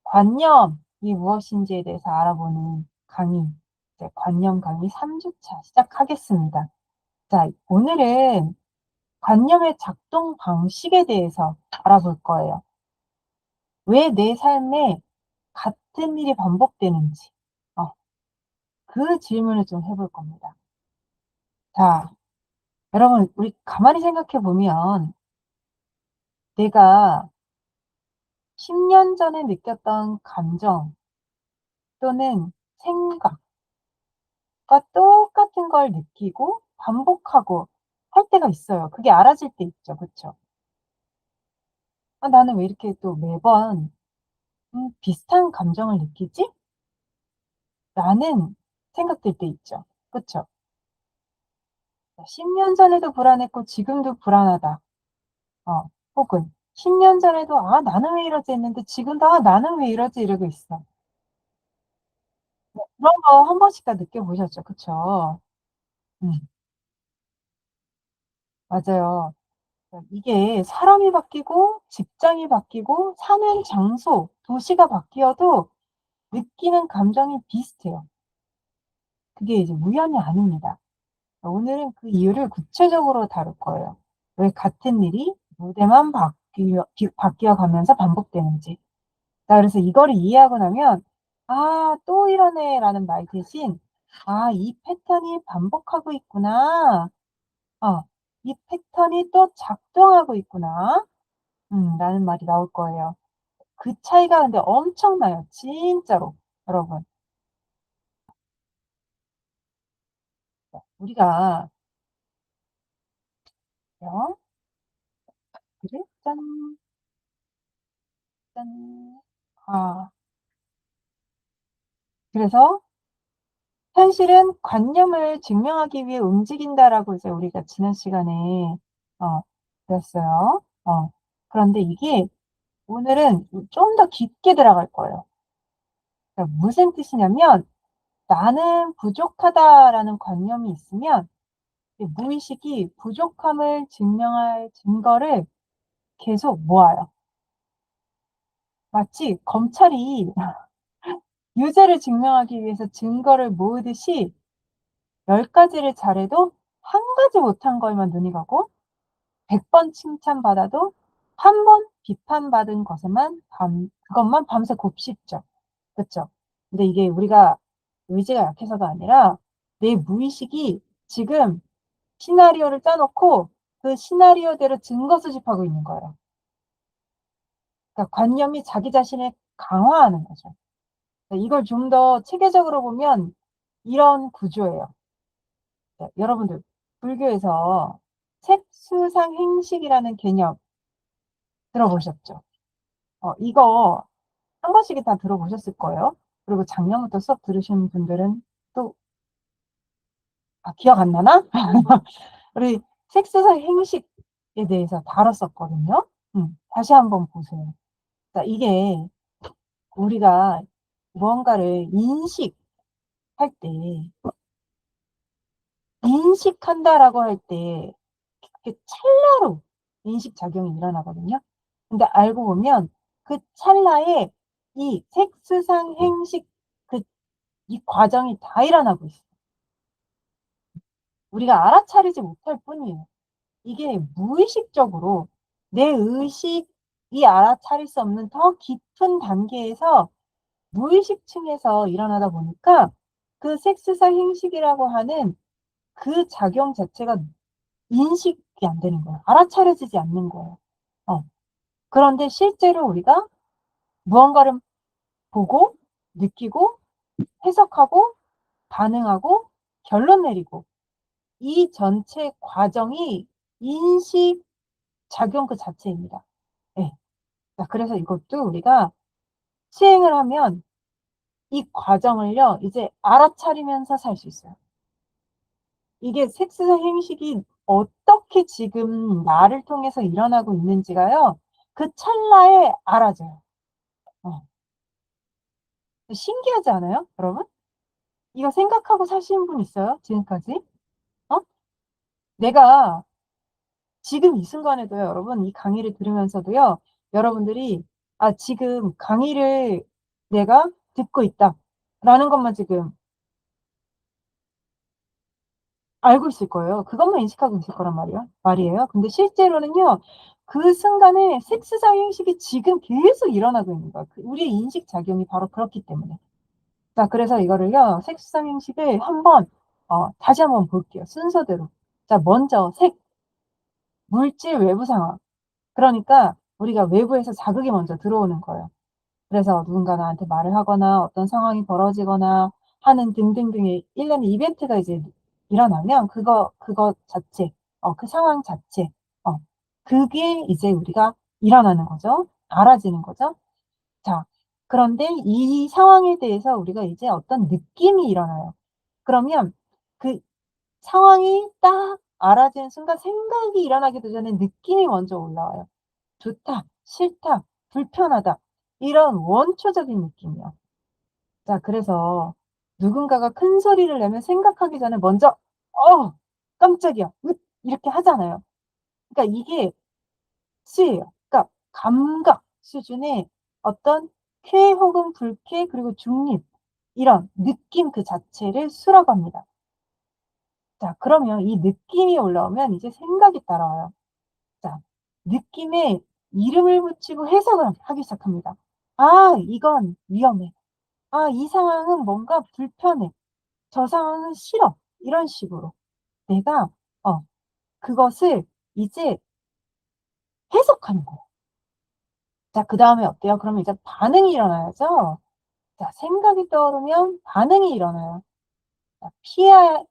관념이 무엇인지에 대해서 알아보는 강의, 이제 관념 강의 3주차 시작하겠습니다. 자, 오늘은 관념의 작동 방식에 대해서 알아볼 거예요. 왜 내 삶에 같은 일이 반복되는지, 그 질문을 좀 해볼 겁니다. 자, 여러분, 우리 가만히 생각해 보면 내가 10년 전에 느꼈던 감정 또는 생각과 똑같은 걸 느끼고 반복하고 할 때가 있어요. 그게 알아질 때 있죠. 그쵸? 나는 왜 이렇게 또 매번 비슷한 감정을 느끼지? 라는 생각 들 때 있죠. 그쵸? 10년 전에도 불안했고 지금도 불안하다. 혹은 10년 전에도 '아 나는 왜 이러지.' 했는데 지금도 '아 나는 왜 이러지.' 이러고 있어. 그런 거 한 번씩 다 느껴보셨죠? 그쵸? 음 맞아요. 이게 사람이 바뀌고 직장이 바뀌고 사는 장소, 도시가 바뀌어도 느끼는 감정이 비슷해요. 그게 이제 우연이 아닙니다. 오늘은 그 이유를 구체적으로 다룰 거예요. 왜 같은 일이 무대만 바뀌어 가면서 반복되는지. 자, 그래서 이거를 이해하고 나면 '아 또 이러네.'라는 말 대신 '아 이 패턴이 반복하고 있구나. 어 이 패턴이 또 작동하고 있구나.' 라는 말이 나올 거예요. 그 차이가 근데 엄청나요. 진짜로 여러분. 우리가 요 그래 짠, 짠. 아 그래서 "현실은 관념을 증명하기 위해 움직인다."라고 이제 우리가 지난 시간에 어 배웠어요. 그런데 이게 오늘은 좀 더 깊게 들어갈 거예요. 그러니까 무슨 뜻이냐면 '나는 부족하다.'라는 관념이 있으면 이 무의식이 부족함을 증명할 증거를 계속 모아요. 마치 검찰이 유죄를 증명하기 위해서 증거를 모으듯이 10 가지를 잘해도 한 가지 못한 거에만 눈이 가고 100번 칭찬받아도 한 번 비판받은 것에만 그것만 밤새 곱씹죠. 그쵸? 근데 이게 우리가 의지가 약해서가 아니라 내 무의식이 지금 시나리오를 짜 놓고 그 시나리오대로 증거 수집하고 있는 거예요. 그러니까 관념이 자기 자신을 강화하는 거죠. 이걸 좀 더 체계적으로 보면 이런 구조예요. 여러분들 불교에서 색수상행식이라는 개념 들어보셨죠? 이거 한 번씩은 다 들어보셨을 거예요. 그리고 작년부터 수업 들으신 분들은 또 '아 기억 안 나나?' 우리 색수상행식에 대해서 다뤘었거든요. 다시 한번 보세요. 그러니까 이게 우리가 무언가를 인식할 때 '인식한다.'라고 할 때 그게 찰나로 인식작용이 일어나거든요. 근데 알고 보면 그 찰나에 이 색수상 행식 그 이 과정이 다 일어나고 있어요. 우리가 알아차리지 못할 뿐이에요. 이게 무의식적으로 내 의식이 알아차릴 수 없는 더 깊은 단계에서 무의식층에서 일어나다 보니까 그 색수상 행식이라고 하는 그 작용 자체가 인식이 안 되는 거예요. 알아차려지지 않는 거예요. 어. 그런데 실제로 우리가 무언가를 보고 느끼고 해석하고 반응하고 결론 내리고 이 전체 과정이 인식 작용 그 자체입니다. 예. 자 그래서 이것도 우리가 시행을 하면 이 과정을요 이제 알아차리면서 살 수 있어요. 이게 색스의 행식이 어떻게 지금 나를 통해서 일어나고 있는지가요 그 찰나에 알아져요. 어. 신기하지 않아요 여러분? 이거 생각하고 사신 분 있어요 지금까지? 어? 내가 지금 이 순간에도요 여러분 이 강의를 들으면서도요 여러분들이 아 지금 강의를 내가 듣고 있다라는 것만 지금 알고 있을 거예요. 그것만 인식하고 있을 거란 말이에요. 근데 실제로는요. 그 순간에 섹스상 행식이 지금 계속 일어나고 있는 거야. 우리의 인식 작용이 바로 그렇기 때문에. 자 그래서 이거를요. 섹스상 행식을 한번 다시 한번 볼게요, 순서대로. 자 먼저 물질 외부 상황. 그러니까 우리가 외부에서 자극이 먼저 들어오는 거예요. 그래서 누군가 나한테 말을 하거나 어떤 상황이 벌어지거나 하는 등등등의 일련의 이벤트가 이제 일어나면 그거 자체 그 상황 자체 어 그게 이제 우리가 일어나는 거죠. 알아지는 거죠. 자 그런데 이 상황에 대해서 우리가 이제 어떤 느낌이 일어나요. 그러면 그 상황이 딱 알아지는 순간 생각이 일어나기도 전에 느낌이 먼저 올라와요. 좋다, 싫다, 불편하다 이런 원초적인 느낌이요. 자 그래서 누군가가 큰 소리를 내면 생각하기 전에 먼저 깜짝이야. 으 이렇게 하잖아요. 그러니까 이게 수예요. 그러니까 감각 수준의 어떤 쾌 혹은 불쾌 그리고 중립 이런 느낌 그 자체를 수라고 합니다. 자 그러면 이 느낌이 올라오면 이제 생각이 따라와요. 자 느낌에 이름을 붙이고 해석을 하기 시작합니다. '아 이건 위험해. 아 이 상황은 뭔가 불편해. 저 상황은 싫어.' 이런 식으로 내가 그것을 이제 해석하는 거예요. 자 그다음에 어때요? 그러면 이제 반응이 일어나야죠. 자 생각이 떠오르면 반응이 일어나요. 자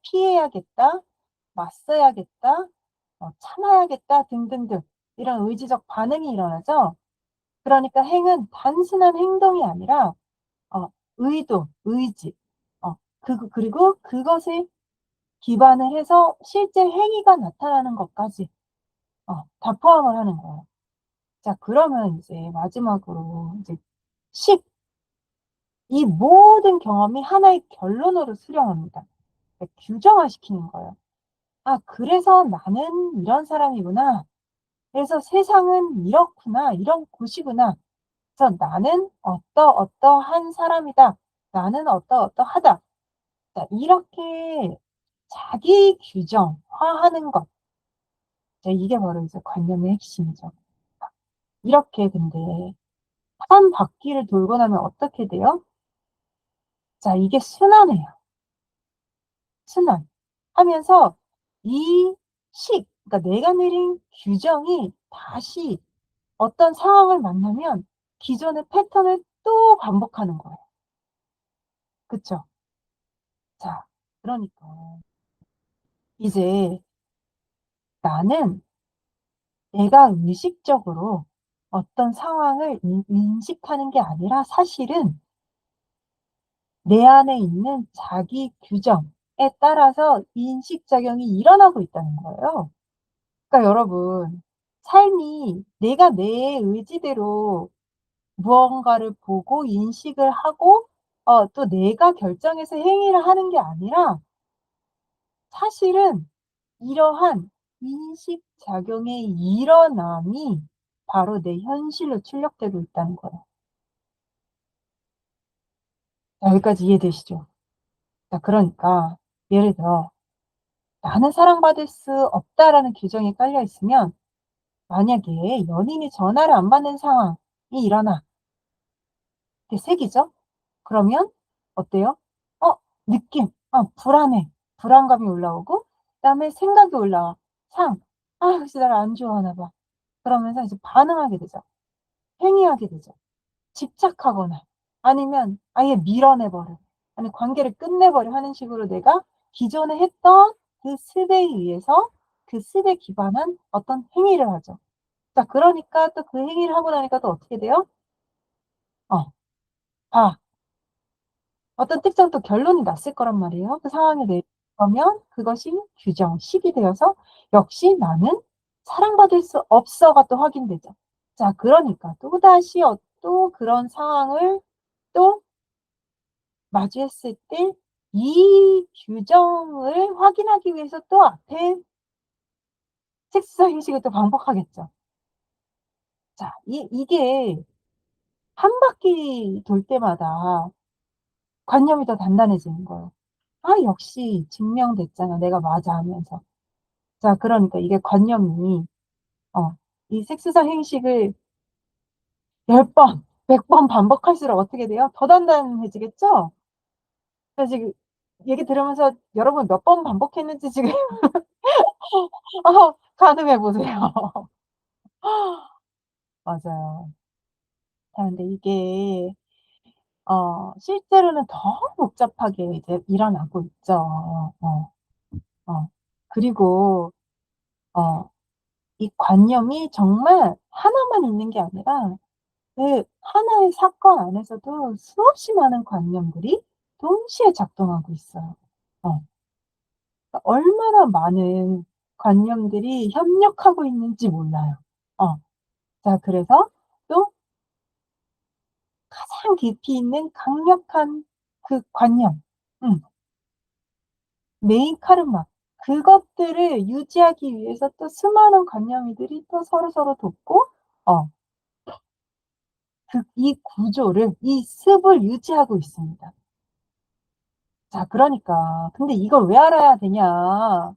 피해야겠다. 맞서야겠다. 참아야겠다 등등등 이런 의지적 반응이 일어나죠. 그러니까 행은 단순한 행동이 아니라 의도, 의지 그리고 그것에 기반을 해서 실제 행위가 나타나는 것까지 다 포함을 하는 거예요. 자 그러면 이제 마지막으로 이제 식 이 모든 경험이 하나의 결론으로 수렴합니다. 그러니까 규정화시키는 거예요. '아 그래서 나는 이런 사람이구나. 그래서 세상은 이렇구나. 이런 곳이구나. 그래서 나는 어떠어떠한 사람이다. 나는 어떠어떠하다.' 자 이렇게 자기 규정화하는 것. 자 이게 바로 이제 관념의 핵심이죠. 이렇게 근데 한 바퀴를 돌고 나면 어떻게 돼요? 자 이게 순환해요. 순환. 하면서 이 그러니까 내가 내린 규정이 다시 어떤 상황을 만나면 기존의 패턴을 또 반복하는 거예요. 그쵸? 자 그러니까 이제 나는 내가 의식적으로 어떤 상황을 인식하는 게 아니라 사실은 내 안에 있는 자기 규정에 따라서 인식작용이 일어나고 있다는 거예요. 그러니까 여러분 삶이 내가 내 의지대로 무언가를 보고 인식을 하고 또 내가 결정해서 행위를 하는 게 아니라 사실은 이러한 인식작용의 일어남이 바로 내 현실로 출력되고 있다는 거예요. 자 여기까지 이해되시죠? 자 그러니까 예를 들어 '나는 사랑받을 수 없다.'라는 규정이 깔려 있으면 만약에 연인이 전화를 안 받는 상황이 일어나 이렇게 색이죠. 그러면 어때요? 느낌. 불안해. 불안감이 올라오고 그다음에 생각이 올라와. '아 역시 나를 안 좋아하나 봐.' 그러면서 이제 반응하게 되죠. 행위하게 되죠. 집착하거나 아니면 아예 밀어내 버려. 아니 관계를 끝내 버려 하는 식으로 내가 기존에 했던 그 습에 의해서 그 습에 기반한 어떤 행위를 하죠. 자 그러니까 또 그 행위를 하고 나니까 또 어떻게 돼요? 어. 아 어떤 특정 또 결론이 났을 거란 말이에요. 그 상황에 대해 그러면 그것이 규정식이 되어서 '역시 나는 사랑받을 수 없어.'가 또 확인되죠. 자 그러니까 또다시 또 그런 상황을 또 마주했을 때 이 규정을 확인하기 위해서 또 앞에 섹스성 인식을 또 반복하겠죠. 자 이게 한 바퀴 돌 때마다 관념이 더 단단해지는 거예요. '아 역시 증명됐잖아. 내가 맞아.' 하면서. 자 그러니까 이게 관념이 어 이 색수상 행식을 10 번, 100번 반복할수록 어떻게 돼요? 더 단단해지겠죠? 그래서 지금 얘기 들으면서 여러분 몇 번 반복했는지 지금 가늠해 보세요. 맞아요. 자 근데 이게 실제로는 더 복잡하게 이제 일어나고 있죠. 어. 그리고 어 이 관념이 정말 하나만 있는 게 아니라 그 하나의 사건 안에서도 수없이 많은 관념들이 동시에 작동하고 있어요. 어. 그러니까 얼마나 많은 관념들이 협력하고 있는지 몰라요. 어. 자 그래서 또 가장 깊이 있는 강력한 그 관념. 음. 메인 카르마. 그것들을 유지하기 위해서 또 수많은 관념이들이 또 서로서로 돕고 어 이 구조를 이 습을 유지하고 있습니다. 자 그러니까 근데 이걸 왜 알아야 되냐.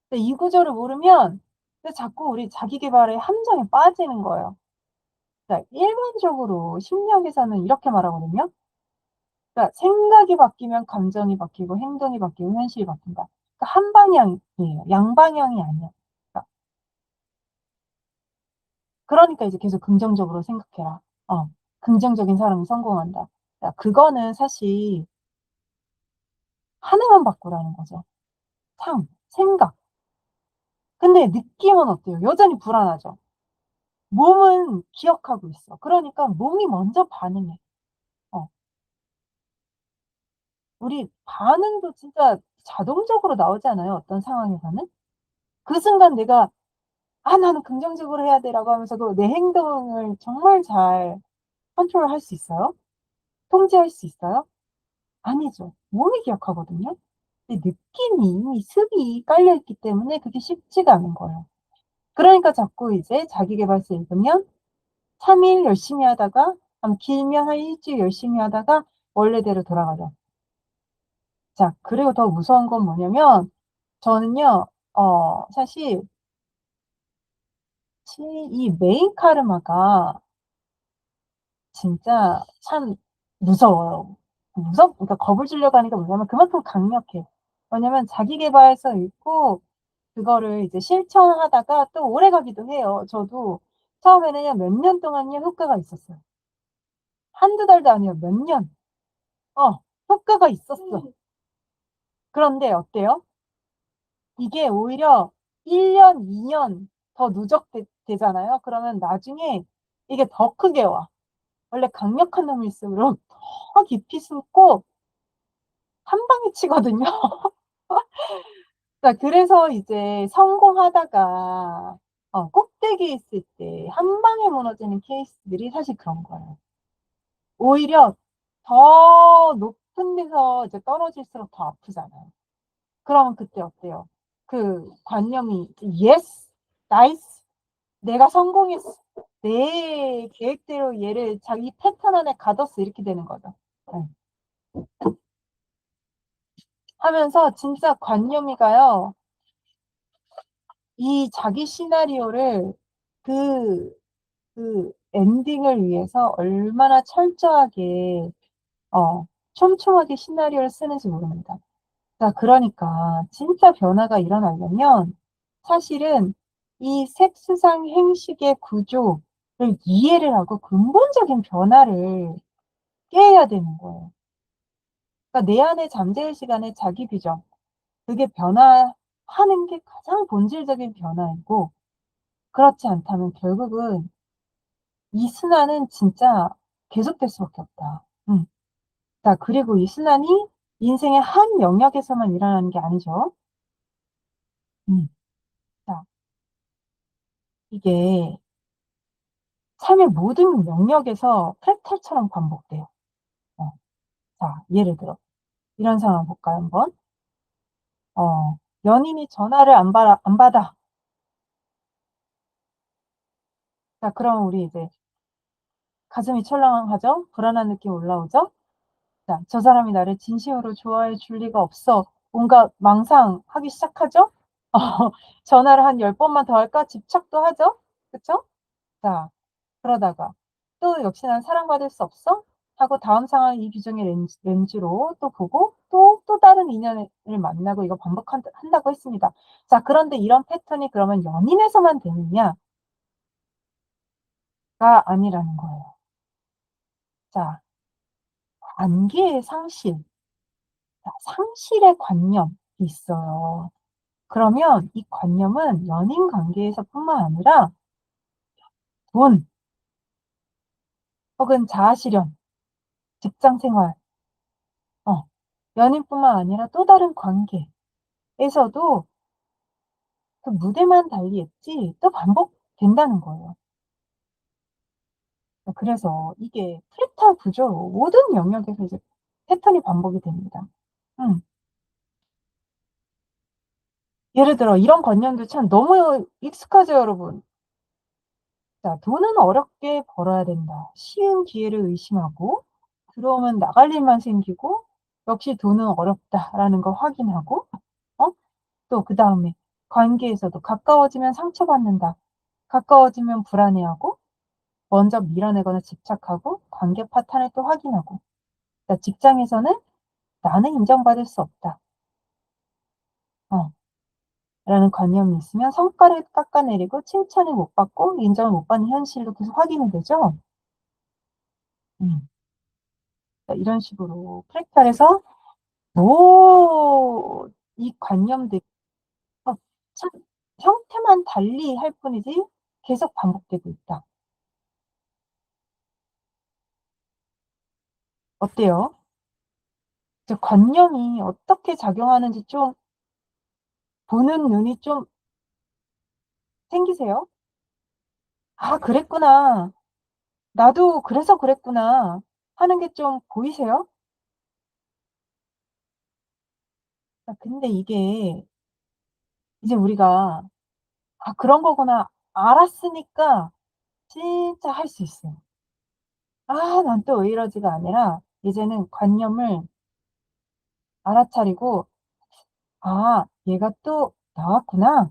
근데 이 구조를 모르면 근데 자꾸 우리 자기 계발의 함정에 빠지는 거예요. 자 일반적으로 심리학에서는 이렇게 말하거든요. 그러니까 생각이 바뀌면 감정이 바뀌고 행동이 바뀌고 현실이 바뀐다. 그러니까 한 방향이에요. 양방향이 아니야. 그러니까 그러니까 이제 계속 긍정적으로 생각해라. 긍정적인 사람이 성공한다. 야 그거는 사실 하나만 바꾸라는 거죠. 생각. 근데 느낌은 어때요? 여전히 불안하죠. 몸은 기억하고 있어. 그러니까 몸이 먼저 반응해. 어. 우리 반응도 진짜 자동적으로 나오지 않아요, 어떤 상황에서는? 그 순간 내가 '아 나는 긍정적으로 해야 돼.'라고 하면서도 내 행동을 정말 잘 컨트롤할 수 있어요? 통제할 수 있어요? 아니죠. 몸이 기억하거든요. 근데 느낌이 이미 습이 깔려 있기 때문에 그게 쉽지가 않은 거예요. 그러니까 자꾸 이제 자기계발서 읽으면 3일 열심히 하다가 길면 한 일 주일 열심히 하다가 원래대로 돌아가죠. 자 그리고 더 무서운 건 뭐냐면 저는요 사실 이 메인 카르마가 진짜 참 무서워요. 그러니까 겁을 주려고 하는 게 뭐냐면 그만큼 강력해. 왜냐면 자기 계발서 읽고 그거를 이제 실천하다가 또 오래가기도 해요. 저도 처음에는요 몇 년 동안요 효과가 있었어요. 한두 달도 아니에요. 몇 년. 효과가 있었어. 그런데 어때요? 이게 오히려 1 년, 2년 더 되잖아요. 그러면 나중에 이게 더 크게 와. 원래 강력한 놈일수록 더 깊이 숨고 한 방에 치거든요. 자 그래서 이제 성공하다가 꼭대기에 있을 때 한 방에 무너지는 케이스들이 사실 그런 거예요. 오히려 더 높은 데서 이제 떨어질수록 더 아프잖아요. 그러면 그때 어때요? 그 관념이 "예스. 나이스. 내가 성공했어. 내 계획대로 얘를 자기 패턴 안에 가뒀어." 이렇게 되는 거죠. 예. 하면서 진짜 관념이가요. 이 자기 시나리오를 그 엔딩을 위해서 얼마나 철저하게 촘촘하게 시나리오를 쓰는지 모릅니다. 자 그러니까 진짜 변화가 일어나려면 사실은 이 색수상 행식의 구조를 이해를 하고 근본적인 변화를 깨야 되는 거예요. 그러니까 내 안에 잠재의 시간에 자기 규정 그게 변화하는 게 가장 본질적인 변화이고 그렇지 않다면 결국은 이 순환은 진짜 계속될 수밖에 없다. 자 그리고 이 순환이 인생의 한 영역에서만 일어나는 게 아니죠. 음. 자 이게 삶의 모든 영역에서 프랙탈처럼 반복돼요. 어. 자 예를 들어 이런 상황 볼까요 한번? 연인이 전화를 안 받아. 자 그럼 우리 이제 가슴이 철렁하죠? 불안한 느낌 올라오죠? 자, 저 사람이 나를 진심으로 좋아해 줄 리가 없어. 뭔가 망상하기 시작하죠? 전화를 한 10번만 더 할까? 집착도 하죠? 그쵸? 자, 그러다가 또 역시 '난 사랑받을 수 없어?' 하고 다음 상황 이 규정의 렌즈로 또 보고 또 다른 인연을 만나고 이거 한다고 했습니다. 자, 그런데 이런 패턴이 그러면 연인에서만 되느냐가 아니라는 거예요. 자, 관계의 상실, 자, 상실의 관념이 있어요. 그러면 이 관념은 연인 관계에서뿐만 아니라 돈 혹은 자아실현, 직장 생활, 어, 연인뿐만 아니라 또 다른 관계에서도 그 무대만 달리했지 또 반복된다는 거예요. 그래서 이게 프랙탈 구조로 모든 영역에서 이제 패턴이 반복이 됩니다. 음. 예를 들어 이런 관념도 참 너무 익숙하죠, 여러분. 자, "돈은 어렵게 벌어야 된다." 쉬운 기회를 의심하고 들어오면 나갈 일만 생기고 역시 "돈은 어렵다."라는 걸 확인하고 어 또 그다음에 관계에서도 "가까워지면 상처받는다." 가까워지면 불안해하고 먼저 밀어내거나 집착하고 관계 파탄을 또 확인하고 그러니까 직장에서는 '나는 인정받을 수 없다.' 어 라는 관념이 있으면 성과를 깎아내리고 칭찬을 못 받고 인정을 못 받는 현실로 계속 확인이 되죠. 음. 그러니까 이런 식으로 프랙탈에서 뭐 이 관념들 참 형태만 달리할 뿐이지 계속 반복되고 있다. 어때요? 저 관념이 어떻게 작용하는지 좀 보는 눈이 좀 생기세요? '아 그랬구나. 나도 그래서 그랬구나.' 하는 게 좀 보이세요? 근데 이게 이제 우리가 '아 그런 거구나.' 알았으니까 진짜 할 수 있어요. '아 난 또 왜 이러지.'가 아니라 이제는 관념을 알아차리고 '아 얘가 또 나왔구나.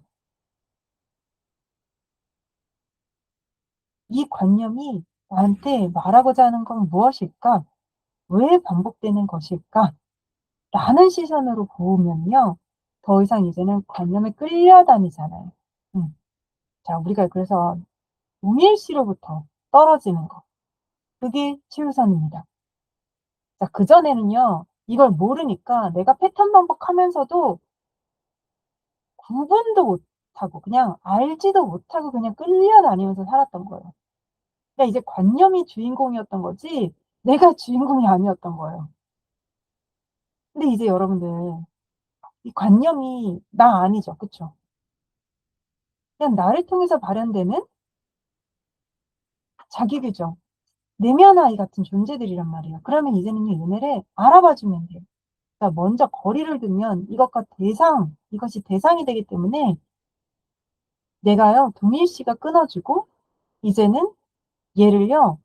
이 관념이 나한테 말하고자 하는 건 무엇일까? 왜 반복되는 것일까?' 라는 시선으로 보면요. 더 이상 이제는 관념에 끌려다니잖아요. 음. 자, 우리가 그래서 동일시로부터 떨어지는 거. 그게 최우선입니다. 자, 그전에는요. 이걸 모르니까 내가 패턴 반복하면서도 구분도 못하고 그냥 알지도 못하고 그냥 끌려다니면서 살았던 거예요. 그러니까 이제 관념이 주인공이었던 거지 내가 주인공이 아니었던 거예요. 근데 이제 여러분들 이 관념이 나 아니죠. 그쵸? 그냥 나를 통해서 발현되는 자기 규정, 내면 아이 같은 존재들이란 말이에요. 그러면 이제는요 얘네를 알아봐 주면 돼요. 그러니까 먼저 거리를 두면 이것이 대상이 되기 때문에 내가요 동일시가 끊어지고 이제는 얘를요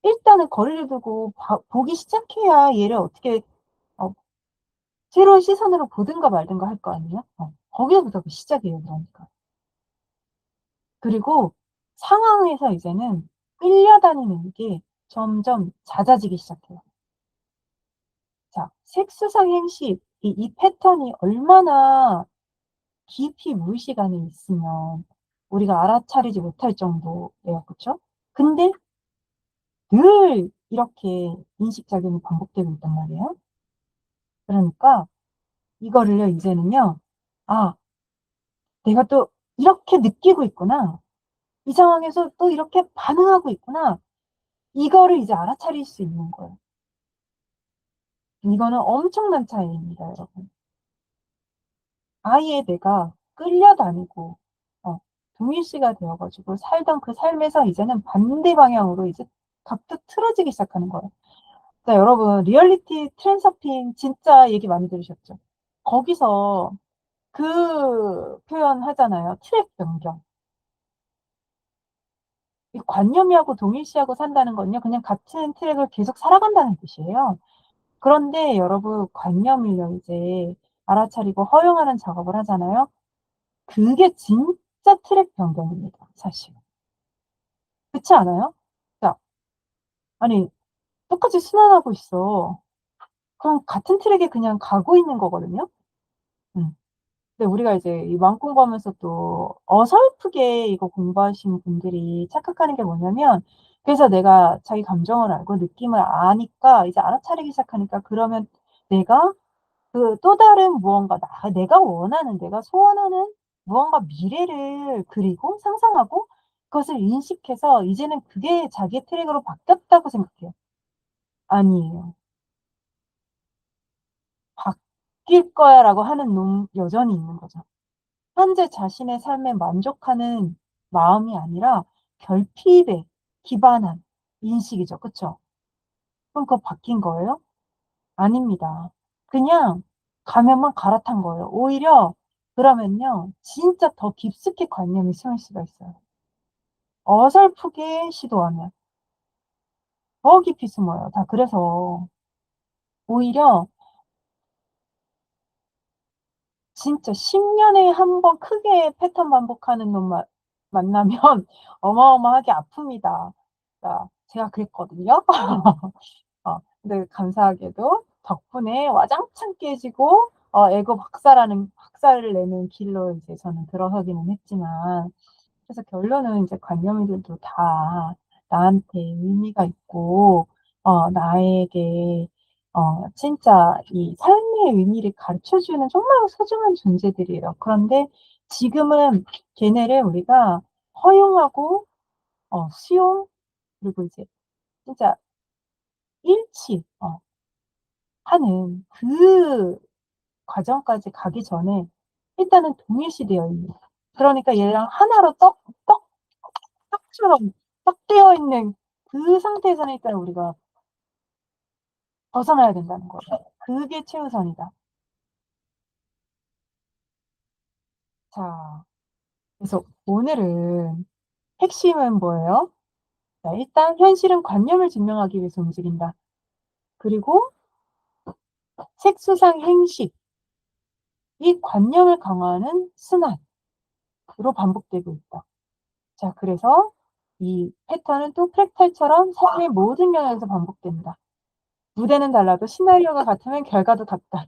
일단은 거리를 두고 보기 시작해야 얘를 어떻게 어 새로운 시선으로 보든가 말든가 할 거 아니에요. 거기서부터 그 시작이에요 그러니까. 그리고 상황에서 이제는 끌려다니는 게 점점 잦아지기 시작해요. 자, 색수상 행시 이 패턴이 얼마나 깊이 무의식 안에 있으면 우리가 알아차리지 못할 정도예요. 그쵸? 근데 늘 이렇게 인식작용이 반복되고 있단 말이에요. 그러니까 이거를요 이제는요 '아 내가 또 이렇게 느끼고 있구나. 이 상황에서 또 이렇게 반응하고 있구나.' 이거를 이제 알아차릴 수 있는 거예요. 이거는 엄청난 차이입니다 여러분. 아예 내가 끌려다니고 동일시가 되어 가지고 살던 그 삶에서 이제는 반대 방향으로 이제 각도 틀어지기 시작하는 거예요. 자, 여러분 리얼리티 트랜서핑 진짜 얘기 많이 들으셨죠? 거기서 그 표현 하잖아요. 트랙 변경. 이 관념이하고 동일시하고 산다는 건요, 그냥 같은 트랙을 계속 살아간다는 뜻이에요. 그런데 여러분, 관념을요, 이제 알아차리고 허용하는 작업을 하잖아요. 그게 진짜 트랙 변경입니다, 사실. 그렇지 않아요? 그러니까 아니, 똑같이 순환하고 있어. 그럼 같은 트랙에 그냥 가고 있는 거거든요. 음. 근데 우리가 이제 이 마음 공부하면서 또 어설프게 이거 공부하시는 분들이 착각하는 게 뭐냐면, 그래서 내가 자기 감정을 알고 느낌을 아니까 이제 알아차리기 시작하니까, 그러면 내가 그 또 다른 무언가, 내가 원하는, 내가 소원하는 무언가 미래를 그리고 상상하고 그것을 인식해서 이제는 그게 자기의 트랙으로 바뀌었다고 생각해요. 아니에요. '바뀔 거야.'라고 하는 놈 여전히 있는 거죠. 현재 자신의 삶에 만족하는 마음이 아니라 결핍에 기반한 인식이죠. 그쵸? 그럼 그거 바뀐 거예요? 아닙니다. 그냥 가면만 갈아탄 거예요. 오히려 그러면요, 진짜 더 깊숙이 관념이 심을 수가 있어요. 어설프게 시도하면 더 깊이 숨어요. 다 그래서 오히려 진짜 10 년에 한 번 크게 패턴 반복하는 놈 만나면 어마어마하게 아픕니다. 그러니까 제가 그랬거든요. 근데 감사하게도 덕분에 와장창 깨지고 에고 박살을 내는 길로 이제 저는 들어서기는 했지만, 그래서 결론은 이제 관념들도 다 나한테 의미가 있고 나에게 진짜 이 삶의 의미를 가르쳐 주는 정말 소중한 존재들이에요. 그런데 지금은 걔네를 우리가 허용하고 수용, 그리고 이제 진짜 일치 하는 그 과정까지 가기 전에 일단은 동일시되어 있는, 그러니까 얘랑 하나로 떡처럼 떡 되어 있는 그 상태에서는 일단 우리가 벗어나야 된다는 거예요. 그게 최우선이다. 자, 그래서 오늘은 핵심은 뭐예요? 자, 일단 현실은 관념을 증명하기 위해서 움직인다. 그리고 색수상 행식, 이 관념을 강화하는 순환으로 반복되고 있다. 자, 그래서 이 패턴은 또 프랙탈처럼 삶의 모든 영역에서 반복된다. 무대는 달라도 시나리오가 같으면 결과도 같다.